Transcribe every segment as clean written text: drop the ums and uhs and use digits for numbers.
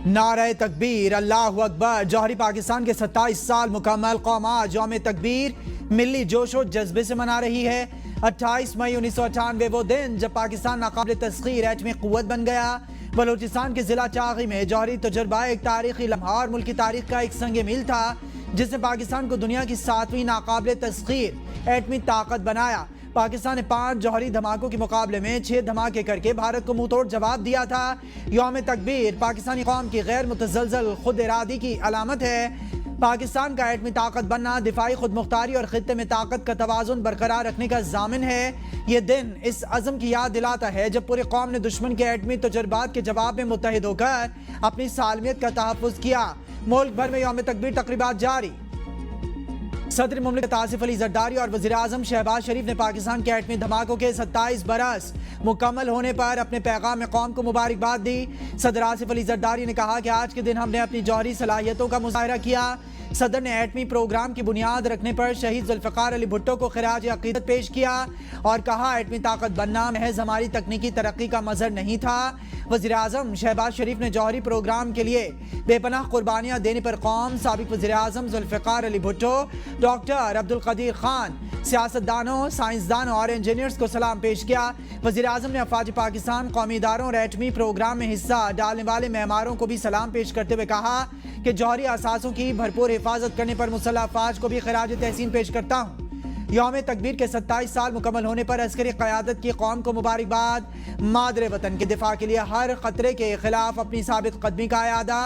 नारे तकबीर, अल्लाहु अकबर। जौहरी पाकिस्तान के 27 साल मुकम्मल। कौम आज यौम तकबीर मिली जोश और जज्बे से मना रही है। 28 मई 1998 वो दिन जब पाकिस्तान नाकाबिल तस्खीर एटमी क़ुव्वत बन गया। बलूचिस्तान के ज़िला चागी में जौहरी तजुर्बा एक तारीखी लम्हा और मुल्की तारीख का एक संग मील था, जिसने पाकिस्तान को दुनिया की 7वीं नाकाबिल तस्खीर एटमी ताकत बनाया। पाकिस्तान ने 5 जौहरी धमाकों के मुकाबले में 6 धमाके करके भारत को मुंह तोड़ जवाब दिया था। यौम तकबीर पाकिस्तानी कौम की गैर मुतज़लज़ल खुद इरादी की अलामत है। पाकिस्तान का एटमी ताकत बनना दिफाई खुद मुख्तारी और खित्ते में ताकत का तवाज़ुन बरकरार रखने का ज़ामिन है। ये दिन इस अज़म की याद दिलाता है जब पूरी कौम ने दुश्मन के एटमी तजुर्बात के जवाब में मुत्तहिद होकर अपनी सालमियत का तहफ़्फ़ुज़ किया। मुल्क भर में यौम तकबीर तक़रीबात जारी। सदर मुमलिकत आसिफ अली ज़रदारी और वज़ीर आज़म शहबाज शरीफ ने पाकिस्तान के एटमी धमाकों के 27 बरस मुकम्मल होने पर अपने पैगाम में कौम को मुबारकबाद दी। सदर आसिफ अली ज़रदारी ने कहा कि आज के दिन हमने अपनी जौहरी सलाहियतों का मुज़ाहरा किया। सदर ने एटमी प्रोग्राम की बुनियाद रखने पर शहीद ज़ुल्फ़िकार अली भुट्टो को खिराज अक़ीदत पेश किया और कहा एटमी ताकत बनना महज हमारी तकनीकी तरक्की का मज़हर नहीं था। वज़ीर आज़म शहबाज शरीफ ने जौहरी प्रोग्राम के लिए बेपनाह कुर्बानियाँ देने पर कौम, साबिक़ वज़ीर आज़म ज़ुल्फ़िकार अली भुट्टो, डॉक्टर अब्दुल क़दीर खान, सियासतदानों, साइंसदानों और इंजीनियर्स को सलाम पेश किया। वज़ीर आज़म ने अफ़वाज पाकिस्तान, कौमी इदारों और एटमी प्रोग्राम में हिस्सा डालने वाले मेहमारों को भी सलाम पेश करते हुए कहा कि जौहरी असासों की भरपूर हिफाजत करने पर मुसल्लह अफ़वाज को भी खिराज तहसीन पेश करता हूँ। यौम तकबीर के 27 साल मुकम्मल होने पर अस्करी क़यादत की कौम को मुबारकबाद। मादरे वतन के दिफा के लिए हर ख़तरे के खिलाफ अपनी साबित कदमी का अयादा।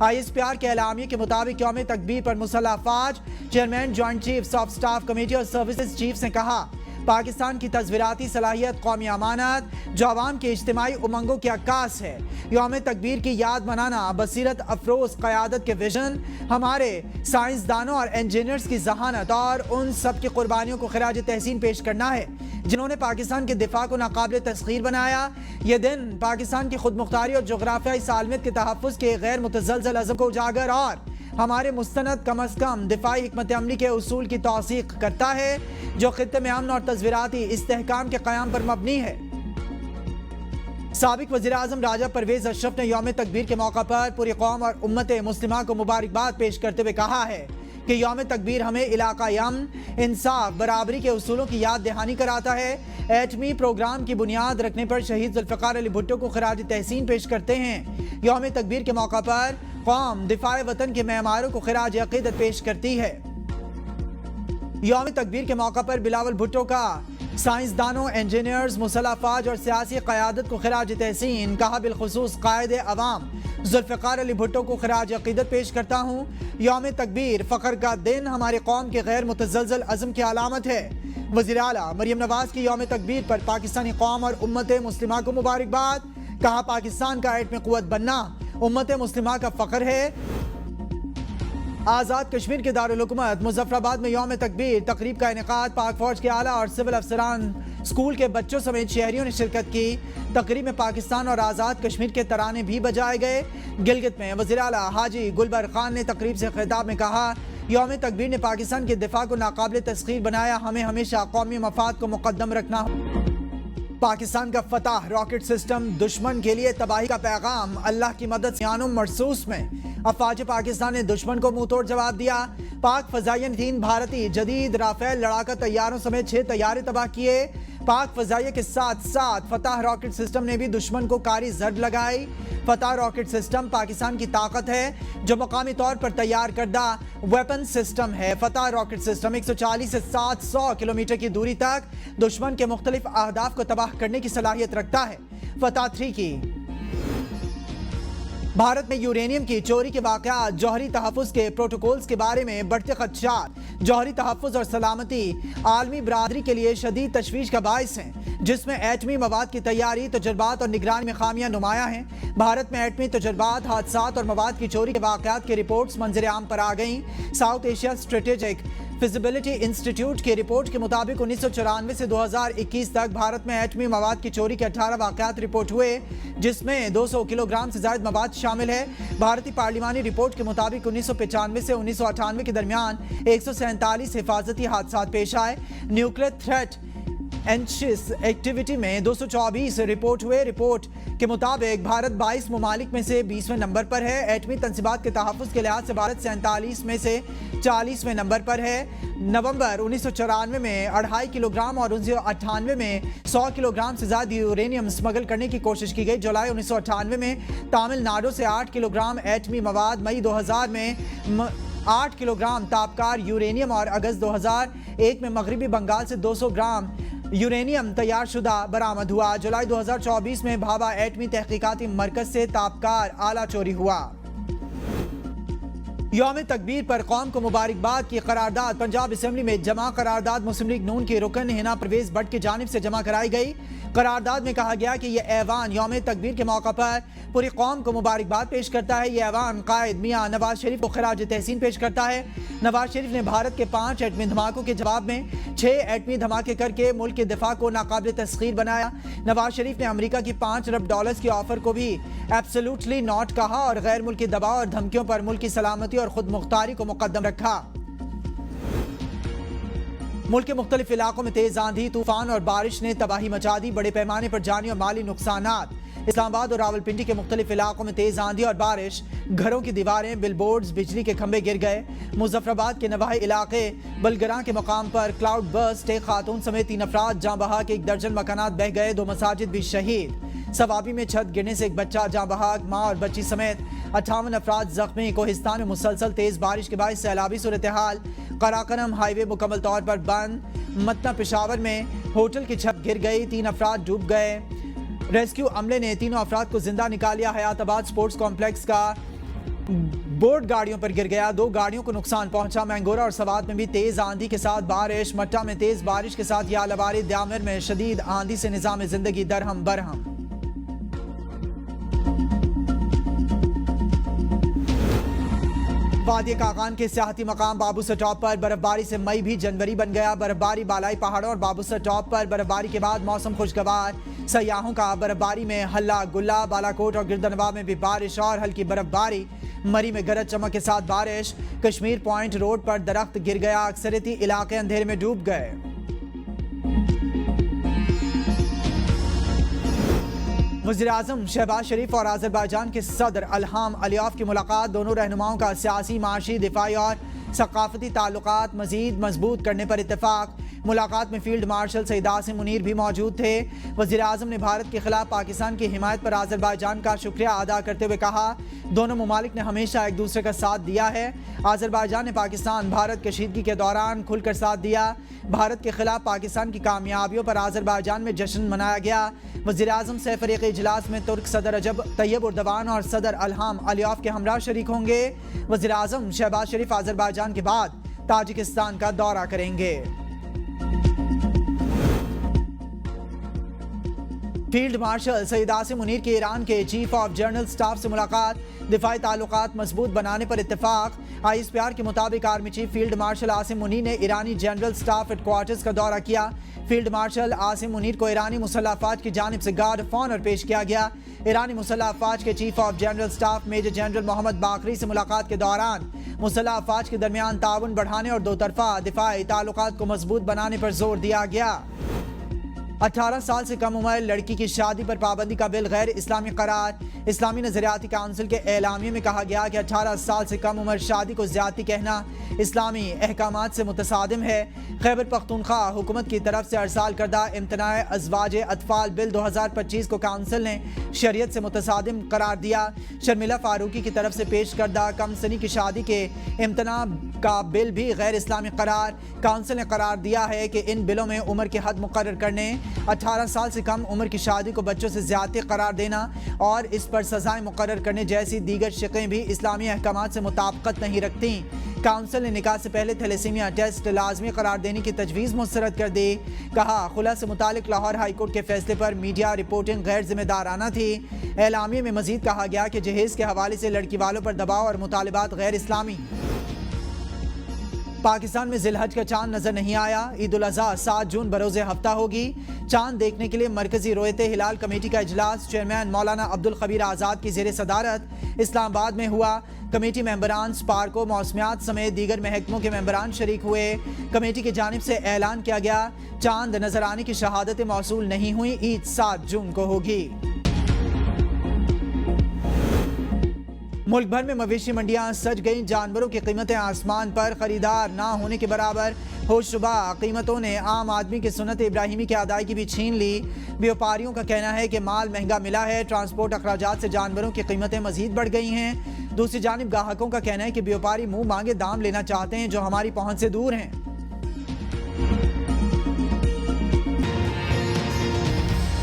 ISPR के एलामिये के मुताबिक यौम तकबीर पर मुसल्लह अफ़वाज chairman, joint chiefs of staff committee और सर्विसेज चीफ्स ने कहा पाकिस्तान की तज़वीराती सलाहियत कौमी अमानत जो अवाम के इज्तिमाई उमंगों की अक्कास है। यौम तकबीर की याद मनाना बसीरत अफरोज़ क़यादत के विजन, हमारे साइंसदानों और इंजीनियर्स की जहानत और उन सब की कुर्बानियों को खिराज तहसीन पेश करना है जिन्होंने पाकिस्तान के दिफा को नाकाबिल तस्खीर बनाया। यह दिन पाकिस्तान की खुद मुख्तारी और जोग्राफियाई सालमियत के तहफ़्फ़ुज़ के गैर मुतज़लज़ल अज़म को उजागर और हमारे मुस्तनद कम अज़ कम दिफाई हिकमत अमली के उसूल की तौसीक़ करता है जो खित्ते में अमन और तज़वीराती इस्तेहकाम के क़याम पर मबनी है। साबिक़ वज़ीर आज़म राजा परवेज़ अशरफ ने यौम तकबीर के मौका पर पूरी कौम और उम्मत मुस्लिमा को मुबारकबाद पेश करते हुए कहा है कि यौम तकबीर हमें इलाक़ाई अमन, इंसाफ, बराबरी के उसूलों की याद दहानी कराता है। एटमी प्रोग्राम की बुनियाद रखने पर शहीद ज़ुल्फ़िकार अली भुट्टो को खिराज तहसीन पेश करते हैं। यौम तकबीर के मौका पर कौम दिफाए वतन के मेहमारों को खिराज अक़ीदत पेश करती है। यौम तकबीर के मौका पर बिलावल भुट्टो का साइंसदानों, इंजीनियर्स, मुसल्लह अफ़वाज और सियासी क़यादत को खिराज तहसीन, कहा बिलखुसूस कायदे अवाम ज़ुल्फ़िकार अली भुट्टो को खिराज अक़ीदत पेश करता हूँ। यौम तकबीर फ़ख्र का दिन हमारे कौम के गैर मुतज़लज़ल अज़म की अलामत है। वज़ीर आला मरियम नवाज़ की यौम तकबीर पर पाकिस्तानी कौम और उम्मत मुस्लिमा को मुबारकबाद। कहा पाकिस्तान का एटमी क़ुव्वत बनना उम्मत मुस्लिमा का फ़ख्र है। आज़ाद कश्मीर के दारुल हुकूमत मुज़फ़्फ़राबाद में यौम तकबीर तकरीब का इनेकाद। पाक फ़ौज के आला और सिविल अफसरान, स्कूल के बच्चों समेत शहरियों ने शिरकत की। तकरीब में पाकिस्तान और आज़ाद कश्मीर के तराने भी बजाए गए। गिलगित में वज़ीर आला हाजी गुलबर खान ने तकरीब से खिताब में कहा यौम तकबीर ने पाकिस्तान के दिफा को नाकाबिल तस्खीर बनाया। हमें हमेशा कौमी मफाद को मुक़द्दम रखना। पाकिस्तान का फतह रॉकेट सिस्टम, दुश्मन के लिए तबाही का पैगाम, अल्लाह की मदद से यानुम मरसूस में अफवाज पाकिस्तान ने दुश्मन को मुंह तोड़ जवाब दिया। पाक फ़ज़ाइया ने 3 भारतीय जदीद राफेल लड़ाका तैयारों समेत 6 तैयारे तबाह किए। पाक फ़ज़ाइया के साथ साथ फतह रॉकेट सिस्टम ने भी दुश्मन को कारी ज़रब लगाई। फतह रॉकेट सिस्टम पाकिस्तान की ताकत है जो मकामी तौर पर तैयार करदा वेपन सिस्टम है। फतह रॉकेट सिस्टम 140 से 700 किलोमीटर की दूरी तक दुश्मन के मुख्तलिफ अहदाफ को तबाह करने की सलाहियत रखता है। फतह 3 की भारत में यूरेनियम की चोरी के वाक़यात, जौहरी तहफ़्फ़ुज़ के प्रोटोकॉल्स के बारे में बढ़ते ख़दशात, जौहरी तहफ़्फ़ुज़ और सलामती आलमी बरादरी के लिए शदीद तशवीश का बाइस हैं, जिसमें एटमी मवाद की तैयारी, तजुर्बात और निगरानी में खामियां नुमायां हैं। भारत में एटमी तजुर्बात, हादसात और मवाद की चोरी के वाक़यात की रिपोर्ट्स मंजर आम पर आ गईं। South Asia strategic feasibility institute की रिपोर्ट के मुताबिक 1994 से 2021 तक भारत में एटमी मवाद की चोरी के 18 वाक़यात रिपोर्ट हुए, जिसमें 200 किलोग्राम से ज़ायद मवाद शामिल है। भारतीय पार्लिमानी रिपोर्ट के मुताबिक 1995 से 1998 के दरमियान 147 हिफाजती हादसात पेश आए। न्यूक्लियर थ्रेट एंशियस एक्टिविटी में 224 रिपोर्ट हुए। रिपोर्ट के मुताबिक भारत 22 ममालिक में से 20वें नंबर पर है। एटमी तंसीबात के तहफ़्फ़ुज़ के लिहाज से भारत 47 में से 40वें नंबर पर है। नवंबर 1994 में 2.5 किलोग्राम और 1998 में 100 किलोग्राम से ज़्यादा यूरेनियम स्मगल करने की कोशिश की गई। जुलाई 1998 में तमिलनाडु से 8 किलोग्राम एटमी मवाद, मई 2000 में 8 किलोग्राम तापकार यूरेनियम और अगस्त 2001 में मगरबी बंगाल से 200 ग्राम यूरेनियम तैयार शुदा बरामद हुआ। जुलाई 2024 में भाभा एटमी तहकीकाती मरकज से तापकार आला चोरी हुआ। यौम तकबीर पर कौम को मुबारकबाद की करारदाद पंजाब असम्बली में जमा करारदाद मुस्लिम लीग नून के रुकन हिना परवेज भट्ट की जानिब से जमा कराई गई। करारदाद में कहा गया कि यह ऐवान यौम तकबीर के मौका पर पूरी कौम को मुबारकबाद पेश करता है। यह ऐवान कायद मियाँ नवाज शरीफ को खराज तहसीन पेश करता है। नवाज शरीफ ने भारत के 5 एटमी धमाकों के जवाब में 6 एटमी धमाके करके मुल्क के दिफा को नाकाबिल तस्खीर बनाया। नवाज शरीफ ने अमेरिका की $5 अरब की ऑफर को भी एब्सोल्युटली नॉट कहा और गैर मुल्की दबाव और धमकियों पर मुल्क की सलामती और खुद मुख्तारी को मुकद्दम रखा। मुल्क के मुख्तलिफ इलाकों में तेज आंधी, तूफान और बारिश ने तबाही मचा दी। बड़े पैमाने पर जानी और माली नुकसानात। इस्लामाबाद और रावलपिंडी के मुख्तलिफ इलाकों में तेज आंधी और बारिश, घरों की दीवारें, बिलबोर्ड्स, बिजली के खंभे गिर गए। मुजफ्फराबाद के नवाही इलाके बलगरां के मकाम पर क्लाउड बर्स्ट, एक खातून समेत 3 अफराद जाँ बहाक, 1 दर्जन मकानात बह गए, 2 मसाजिद भी शहीद। सवाबी में छत गिरने से एक बच्चा जाँ बहाक, माँ और बच्ची समेत 58 अफराद जख्मी। कोहिस्तान में मुसलसल तेज बारिश के बाद सैलाबी सूरत हाल। कराकरम हाईवे मुकम्मल तौर पर बंद। मतना पेशावर में होटल की छत गिर गई, 3 अफराद डूब गए। रेस्क्यू अमले ने 3 अफराद को जिंदा निकालिया। हयाताबाद स्पोर्ट्स कॉम्प्लेक्स का बोर्ड गाड़ियों पर गिर गया, 2 गाड़ियों को नुकसान पहुंचा। मैंगोरा और सवात में भी तेज आंधी के साथ बारिश। मट्टा में तेज बारिश के साथ यालवारी, द्यामर में शदीद आंधी से निजाम जिंदगी दरहम बरहम। वादी कागान के सियाहती मकाम बाबूसर टॉप पर बर्फबारी से मई भी जनवरी बन गया। बर्फबारी बालाई पहाड़ों और बाबूसर टॉप पर बर्फबारी के बाद मौसम खुशगवार। सयाहों का बर्फबारी में हल्ला गुल्ला। बालाकोट और गिरदनवा में भी बारिश और हल्की बर्फबारी। मरी में गरज चमक के साथ बारिश। कश्मीर पॉइंट रोड पर दरख्त गिर गया, अक्सरियती इलाके अंधेरे में डूब गए। वज़ीर-ए-आज़म शहबाज शरीफ और अज़रबैजान के सदर इल्हाम अलियव की मुलाकात। दोनों रहनुमाओं का सियासी, माशी, दिफाई और सकाफती ताल्लुकात मज़ीद मजबूत करने पर इत्तेफाक। मुलाकात में फील्ड मार्शल सईद आसिम मुनीर भी मौजूद थे। वज़ीर-ए-आज़म ने भारत के खिलाफ पाकिस्तान की हिमायत पर अज़रबैजान का शुक्रिया अदा करते हुए कहा, दोनों ममालिक ने हमेशा एक दूसरे का साथ दिया है। अज़रबैजान ने पाकिस्तान भारत कशीदगी के दौरान खुलकर साथ दिया। भारत के खिलाफ पाकिस्तान की कामयाबियों पर अज़रबैजान में जश्न मनाया गया। वज़ीर-ए-आज़म से फ़रीक़ी इजलास में तुर्क सदर रजब तैयब उर्दवान और सदर इल्हाम अलियव के हमरा शरीक होंगे। वज़ीर-ए-आज़म शहबाज शरीफ अज़रबैजान के बाद ताजिकिस्तान का दौरा करेंगे। फील्ड मार्शल सईद आसिम मुनीर की ईरान के चीफ ऑफ जनरल स्टाफ से मुलाकात। दिफाई ताल्लुकात मजबूत बनाने पर इत्तेफाक। ISPR के मुताबिक army chief field marshal Asim Munir ने ईरानी जनरल स्टाफ हेडक्वार्टर्स का दौरा किया। फील्ड मार्शल आसिम मुनीर को ईरानी मुसल्लह अफवाज की जानिब से गार्ड ऑफ ऑनर पेश किया गया। ईरानी मुसल्लह अफवाज के chief of general staff major general Mohammad Bagheri से मुलाकात के दौरान मुसल्लह अफवाज के दरमियान ताउन बढ़ाने और 2 तरफा दिफाई ताल्लुकात को मजबूत बनाने पर जोर दिया गया। 18 साल से कम उम्र लड़की की शादी पर पाबंदी का बिल गैर इस्लामी करार। इस्लामी नजरियाती काउंसिल के एलामिये में कहा गया कि 18 साल से कम उम्र शादी को ज्यादती कहना इस्लामी अहकामात से मुतसादिम है। खैबर पख्तूनख्वा हुकूमत की तरफ से अरसाल करदा इम्तनाए अज़वाजे अतफाल बिल 2025 को काउंसिल ने शरीयत से मुतसादिम करार दिया। शर्मिला फारूकी की तरफ से पेश करदा कम सनी की शादी के इम्तना का बिल भी गैर इस्लामी करार। काउंसिल ने करार दिया है कि इन बिलों में उम्र की हद मुकर्रर करने, 18 साल से कम उम्र की शादी को बच्चों से ज्यादती करार देना और इस पर सजाएं मुकर्रर करने जैसी दीगर शिकें भी इस्लामी अहकामात से मुताबिकत नहीं रखती। काउंसिल ने निकाह से पहले थैलेसीमिया टेस्ट लाजमी करार देने की तजवीज़ मुस्तरद कर दी। कहा, खुला से मुतालिक लाहौर हाईकोर्ट के फैसले पर मीडिया रिपोर्टिंग गैर जिम्मेदाराना थी। एलामिये में मजीद कहा गया कि जहेज के हवाले से लड़की वालों पर दबाव और मुतालिबात गैर इस्लामी। پاکستان میں ذی الحج کا چاند نظر نہیں آیا. عید الاضحیٰ 7 جون بروز ہفتہ ہوگی. چاند دیکھنے کے لیے مرکزی رویت ہلال کمیٹی کا اجلاس چیئرمین مولانا عبدالخبیر آزاد کی زیر صدارت اسلام آباد میں ہوا. کمیٹی ممبران سپارکو موسمیات سمیت دیگر محکموں کے ممبران شریک ہوئے. کمیٹی کی جانب سے اعلان کیا گیا چاند نظر آنے کی شہادتیں موصول نہیں ہوئی. عید 7 جون کو ہوگی. ملک بھر میں مویشی منڈیاں سج گئیں. جانوروں کی قیمتیں آسمان پر. خریدار نہ ہونے کے برابر ہوشربا قیمتوں نے عام آدمی کی سنت ابراہیمی کی ادائیگی بھی چھین لی. بیوپاریوں کا کہنا ہے کہ مال مہنگا ملا ہے. ٹرانسپورٹ اخراجات سے جانوروں کی قیمتیں مزید بڑھ گئی ہیں. دوسری جانب گاہکوں کا کہنا ہے کہ بیوپاری منہ مانگے دام لینا چاہتے ہیں جو ہماری پہنچ سے دور ہیں.